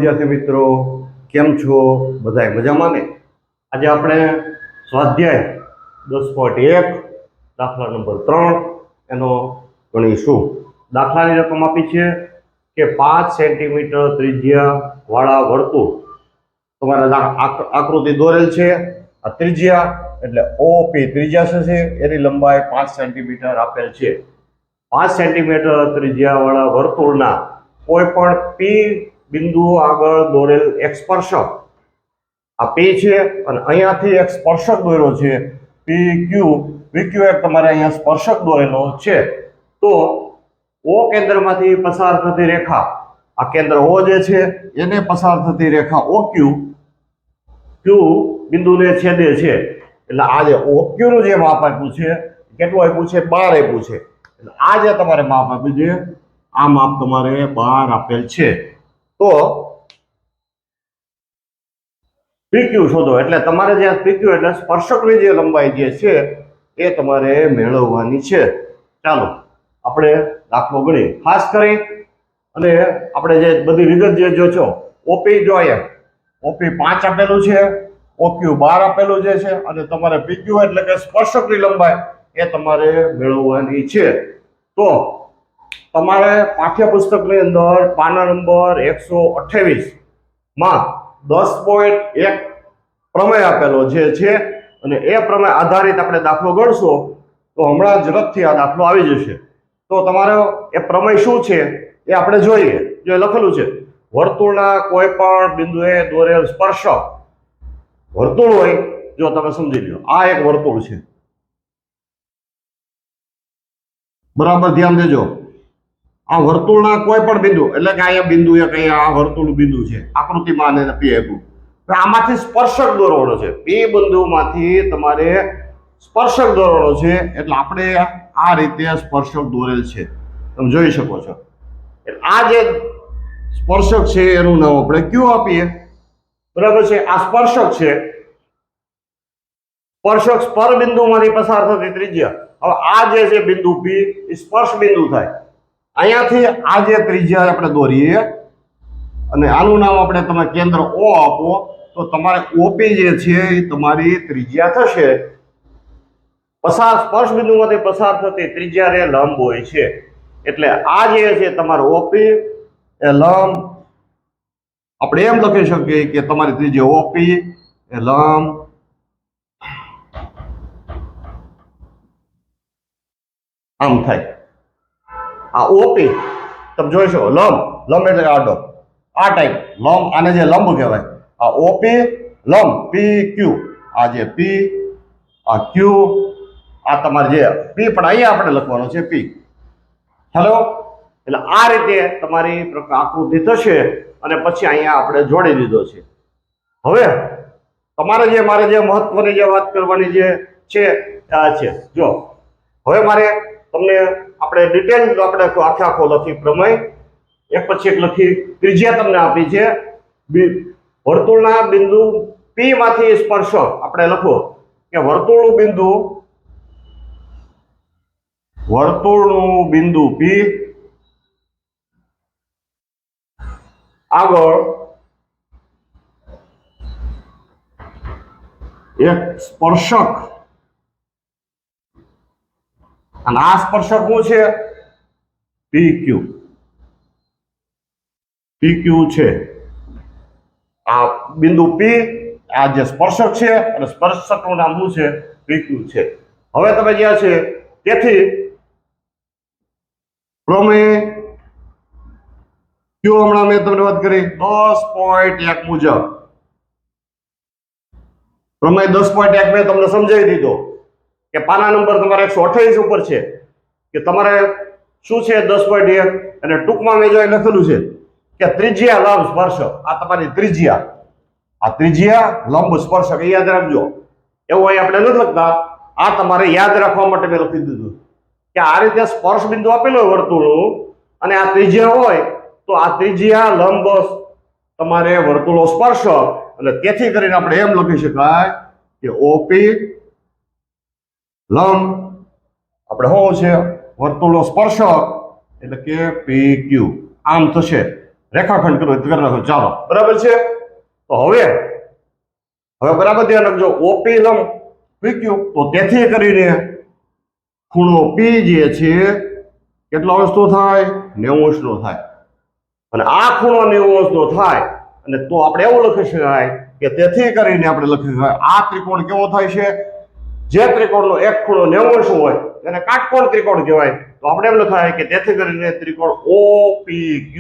વિદ્યાર્થી મિત્રો, કેમ છો? બધાય મજામાં ને? આજે આપણે સ્વાધ્યાય 10.1 દાખલા નંબર 3 એનો ગણીશું. દાખલાની રકમ આપી છે કે 5 સેન્ટીમીટર ત્રિજ્યા વાળા વર્તુળ, તમારે આકૃતિ દોરેલ છે. આ ત્રિજ્યા એટલે ઓપી ત્રિજ્યા છે, એની લંબાઈ 5 સેન્ટીમીટર આપેલ છે. 5 સેન્ટીમીટર ત્રિજ્યા વાળા વર્તુળના કોઈ પણ પી બિંદુ આગળ દોરેલ એક સ્પર્શક, આ પી છે અને અહીંયાથી એક સ્પર્શક દોર્યો છે પી ક્યુ. પીક્યુ એક તમારે અહીંયા સ્પર્શક દોરેલો છે. તો ઓ કેન્દ્રમાંથી પસાર થતી રેખા, આ કેન્દ્ર ઓ જે છે એને પસાર થતી રેખા ઓ ક્યુ બિંદુને છેદે છે. એટલે આ જે ઓ ક્યુ નું જે માપ આપ્યું છે કેટલું આપ્યું છે? 12 આપ્યું છે. એટલે આ જે તમારે માપ આપ્યું છે આ માપ તમારે 12 આપેલ છે. તો પીક્યુ શોધો. એટલે તમારે જે પીક્યુ એટલે સ્પર્શકની જે લંબાઈ જે છે એ તમારે મેળવવાની છે. ચાલો આપણે દાખલો ગણીએ. ખાસ કરી અને આપણે જે બધી વિગત જે જોશો, ઓપી જો અહીંયા ઓપી 5 આપેલું છે, ઓક્યુ 12 આપેલું જે છે, અને તમારે પીક્યુ એટલે કે સ્પર્શકની લંબાઈ એ તમારે મેળવવાની છે. તો તમારે પાઠ્યપુસ્તકની અંદર પાના નંબર 128 માં 10.1 પ્રમેય આપેલો જે છે, અને એ પ્રમેય આધારિત આપણે દાખલો ગણશો. તો હમણાં ઝડપથી આ દાખલો આવી જશે. તો તમારો એ પ્રમેય શું છે એ આપણે જોઈએ. જો લખેલું છે, વર્તુળના કોઈ પણ બિંદુએ દોરેલ સ્પર્શક, વર્તુળ હોય, જો તમે સમજી લો આ એક વર્તુળ છે, બરાબર ધ્યાન દેજો. આ વર્તુળના કોઈ પણ બિંદુ એટલે કે અહીંયા બિંદુ એક, અહીંયા આ વર્તુળ બિંદુ છે, આકૃતિમાં અને પી આપ્યું. આમાંથી સ્પર્શક દોરવાનો છે. પી બિંદુમાંથી તમારે સ્પર્શક દોરવાનો છે. એટલે આપણે આ રીતે સ્પર્શક દોરેલ છે, તમે જોઈ શકો છો. આ જે સ્પર્શક છે એનું નામ આપણે ક્યુ આપીએ, બરાબર છે. આ સ્પર્શક છે. સ્પર્શક સ્પર બિંદુમાંથી પસાર થતી ત્રિજ્યા. હવે આ જે છે બિંદુ પી એ સ્પર્શ બિંદુ થાય. અહીંયાથી આ જે ત્રિજ્યા આપણે દોરીએ અને આનું નામ આપણે તમે કેન્દ્ર ઓ આપો, તો તમારે ઓપી જે છે એ તમારી ત્રિજ્યા થશે. સ્પર્શ બિંદુમાંથી પસાર થતી ત્રિજ્યાને લંબ હોય છે. એટલે આ જે છે તમારો ઓપી એ લંબ, આપણે એમ લખી શકીએ કે તમારી ત્રિજ્યા ઓપી એ લંબ આમ થાય. આ ઓપી તમે જોઈ શકો, લંબ એટલે આડો, આ ટાઈપ લંબ, આને જે લંબ કહેવાય. આ ઓપી લંબ પી ક્યુ, આ જે પી, આ ક્યુ, આ તમારે જે પી પણ અહીંયા આપણે લખવાનો છે પી. હેલો. એટલે આ રીતે તમારી આકૃતિ થશે અને પછી અહીંયા આપણે જોડી દીધો છે. હવે તમારે જે મારે જે મહત્વની જે વાત કરવાની જે છે આ છે. જો હવે મારે તમને આપણે ડિટેલ આપણે આખો લખી પ્રમેય એક પછી એક લખી. ત્રિજ્યા તમને આપી છે. વર્તુળના બિંદુ પી માંથી સ્પર્શક આપણે લખો કે વર્તુળનું બિંદુ પી આગળ એક સ્પર્શક, અને આ સ્પર્શક શું છે? પીક્યુ. પીક્યુ છે આ બિંદુ પી, આ જે સ્પર્શક છે અને સ્પર્શકનું નામ શું છે? પીક્યુ છે. હવે તમે જ્યાં છે તેથી પ્રમેય ક્યુ હમણાં મેં તમને વાત કરી 10.1 મુજબ, પ્રમેય 10.1 મેં તમને સમજાવી દીધો કે પાના નંબર તમારે 128 ઉપર છે કે તમારે શું છે 10.1, અને ટૂંકમાં મેં જો લખેલું છે કે ત્રિજ્યા લંબ સ્પર્શક. આ તમારી ત્રિજ્યા, આ ત્રિજ્યા લંબ સ્પર્શક એ યાદ રાખજો. એવું અહીં આપણે નથી લખતા, આ તમારે યાદ રાખવા માટે મેં લખી દીધું કે આ રીતે સ્પર્શ બિંદુ આપેલો હોય વર્તુળનું, અને આ ત્રિજ્યા હોય તો આ ત્રિજ્યા લંબ તમારે વર્તુળો સ્પર્શક. અને તેથી કરીને આપણે એમ લખી શકાય કે ઓપી લંબ આપણે શું છે વર્તુળનો સ્પર્શક એટલે કે પી ક્યુ આમ થશે. રેખાખંડ કરો કરી નાખો. ચાલો બરાબર છે. તો હવે બરાબર ધ્યાન રાખજો. ઓપી લંબ PQ, તો તેથી કરીને ખૂણો P જે છે કેટલો અંશનો થાય? 90 અંશનો થાય. અને આ ખૂણો 90 અંશનો થાય અને તો આપણે એવું લખી શકાય કે તેથી કરીને આપણે લખી શકાય આ ત્રિકોણ કેવો થાય છે? જે ત્રિકોણનો એક ખૂણો 90 અંશ હોય તેને કાટકોણ ત્રિકોણ કહેવાય. તો આપણે એમ લખાય કે તેથી કરીને ત્રિકોણ OPQ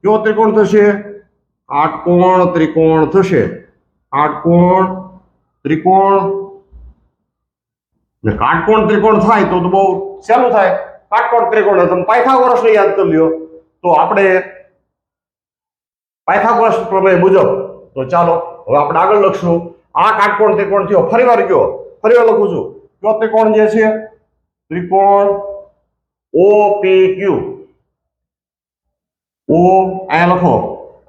કયો ત્રિકોણ થશે? કાટકોણ ત્રિકોણ થશે. કાટકોણ ત્રિકોણ. ને કાટકોણ ત્રિકોણ થાય તો બહુ સહેલું થાય. કાટકોણ ત્રિકોણ તમે પાયથાગોરસને યાદ કરી લ્યો. તો આપણે પાયથાગોરસ પ્રમેય મુજબ તો ચાલો હવે આપણે આગળ લખશું. આ કાટકોણ ત્રિકોણ થયો. ફરીવાર લખું છું. કયો ત્રિકોણ જે છે? ત્રિકોણ OPQ. અહીંયા લખો.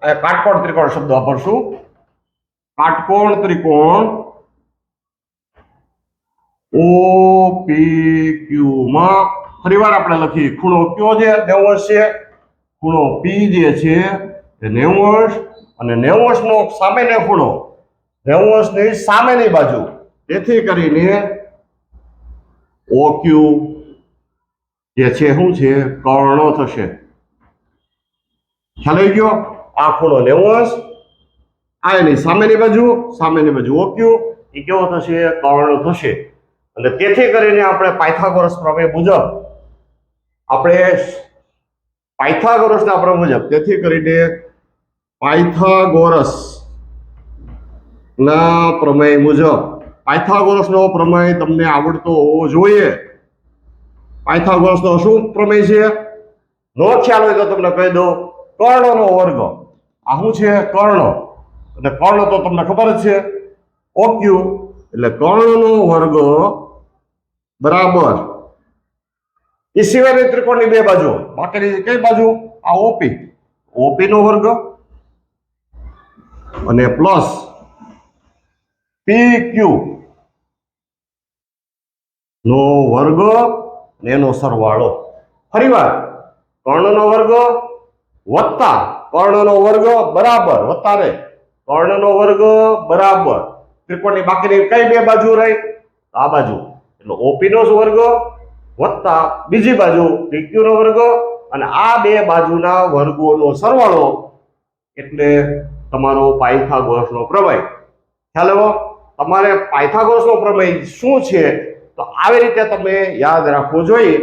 અહીંયા કાટકોણ ત્રિકોણ શબ્દ વાપરશું. કાટકોણ ત્રિકોણ OPQ માં ફરીવાર આપણે લખી ખૂણો કયો છે? 90 અંશ છે. ખૂણો P જે છે એ 90 અંશ અને 90 અંશનો સામેનો ખૂણો 90 અંશની સામેની બાજુ. તેથી કરીને OQ જે છે શું છે? કર્ણ થશે. ખ્યાલ આવી ગયો? આ ખૂણો 90 અંશ, આ એની સામેની બાજુ OQ એ કેવો થશે? કર્ણ થશે. અને તેથી કરીને આપણે પાયથાગોરસ પ્રમેય મુજબ તેથી કરીને પાયથાગોરસનો પ્રમેય તમને આવડતો હોવો જોઈએ. પાયથાગોરસનો શું પ્રમેય છે? નો ખ્યાલ હોય તો તમને કહી દઉં. કર્ણનો વર્ગ. આ શું છે? કર્ણ. અને કર્ણ તો તમને ખબર જ છે. OQ એટલે કર્ણનો વર્ગ બરાબર એ સિવાયની ત્રિકોણની બે બાજુ. બાકીની કઈ બાજુ? આ OP નો વર્ગ અને પ્લસ PQ નો વર્ગ એનો સરવાળો. ફરીવાર કર્ણનો વર્ગ વત્તા કર્ણનો વર્ગ બરાબર વત્તા ને કર્ણનો વર્ગ બરાબર ત્રિકોણની બાકીની કઈ બે બાજુ રહી? આ બાજુ. એટલે OP નો વર્ગ વત્તા બીજી બાજુ PQ નો વર્ગ અને આ બે બાજુના વર્ગોનો સરવાળો એટલે તમારો પાયથાગોરસનો પ્રમેય. ખ્યાલ આવ્યો? તમારે પાયથાગોરસનો પ્રમેય શું છે તો આવી રીતે તમે યાદ રાખવું જોઈએ.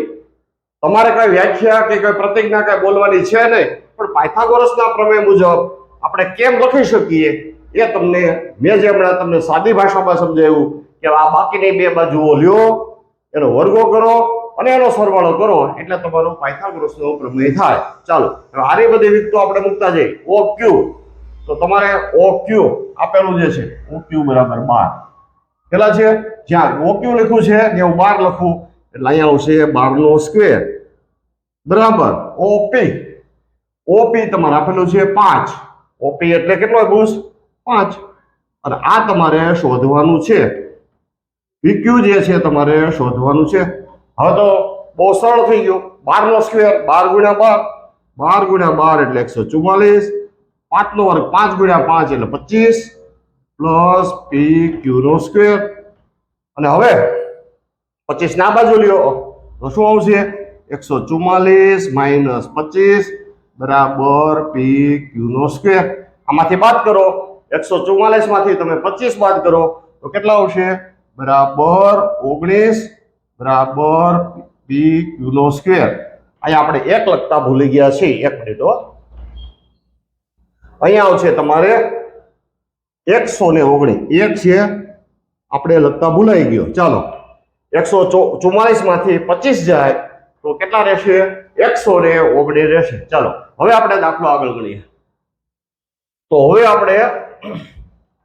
તમારે કઈ વ્યાખ્યા કે કઈ પ્રતિજ્ઞા કઈ બોલવાની છે નહીં, પણ પાયથાગોરસના પ્રમેય મુજબ આપણે કેમ લખી શકીએ એ તમને મેં જે હમણાં તમને સાદી ભાષામાં સમજાવ્યું કે આ બાકીની બે બાજુઓ લ્યો, એનો વર્ગો કરો અને એનો સરવાળો કરો એટલે તમારો પાયથાગોરસનો પ્રમેય થાય. ચાલો હવે આની બધી વિગતો આપણે મૂકતા જઈએ. OQ તો તમારે OQ આપેલું જે છે OQ બરાબર 12 કેટલા છે? જ્યાં OQ લખ્યું છે ત્યાં હું 12 લખું એટલે અહીંયા આવશે 12 નો સ્ક્વેર બરાબર OP તમારે આપેલું છે 5. OP એટલે કેટલો ભૂસ? 5. અને આ તમારે શોધવાનું છે. PQ જે છે તમારે શોધવાનું છે. હવે તો બહુ સરળ થઈ ગયું. 12 નો સ્ક્વેર 12 ગુણ્યા 12 એટલે 144. 5 નો વર્ગ 5 ગુણ્યા 5 એટલે 25 પ્લસ PQ નો સ્ક્વેર. અને હવે 25 ના બાજુ લ્યો તો શું આવશે? 144 માઇનસ 25 બરાબર PQ નો સ્ક્વેર. આમાંથી બાદ કરો 144 માંથી તમે 25 બાદ કરો તો કેટલા આવશે? બરાબર 19 બરાબર PQ નો સ્ક્વેર. અહીંયા આપણે 1 લખતા ભૂલી ગયા છીએ. 1 મિનિટ હો. અહીંયા આવશે તમારે 119. 1 છે આપણે લખતા ભૂલાઈ ગયો. ચાલો 144 માંથી 25 જાય તો કેટલા રહેશે? 119 રહેશે. ચાલો હવે આપણે દાખલો આગળ ગણીએ. તો હવે આપણે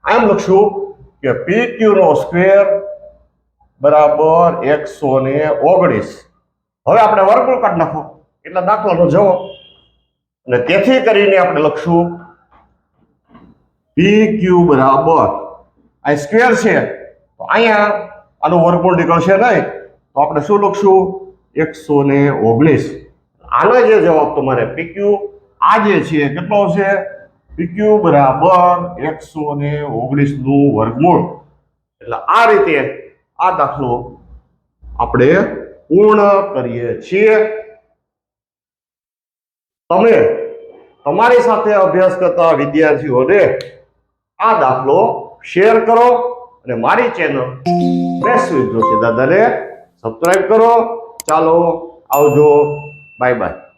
આમ લખશું કે PQ નો સ્ક્વેર બરાબર 119. હવે આપણે વર્ગમૂળ કાઢી નાખો એટલે દાખલાનો જવાબ. અને તેથી કરીને આપણે લખશું PQ બરાબર આ સ્ક્વેર છે તો અહીંયા આનું વર્ગમૂળ નીકળશે નહીં તો આપણે શું લખશું? 119. આનો જે જવાબ તમારે પીક્યુ આ જે છે કેટલો છે પીક્યુ બરાબર 119 નું વર્ગમૂળ એટલે આ રીતે આ દાખલો આપણે પૂર્ણ કરીએ છીએ તમે તમારી સાથે અભ્યાસ કરતા વિદ્યાર્થીઓને આ દાખલો શેર કરો અને મારી ચેનલ મેથ્સ વિથ જોશી દાદાને સબસ્ક્રાઇબ કરો ચાલો આવજો બાય બાય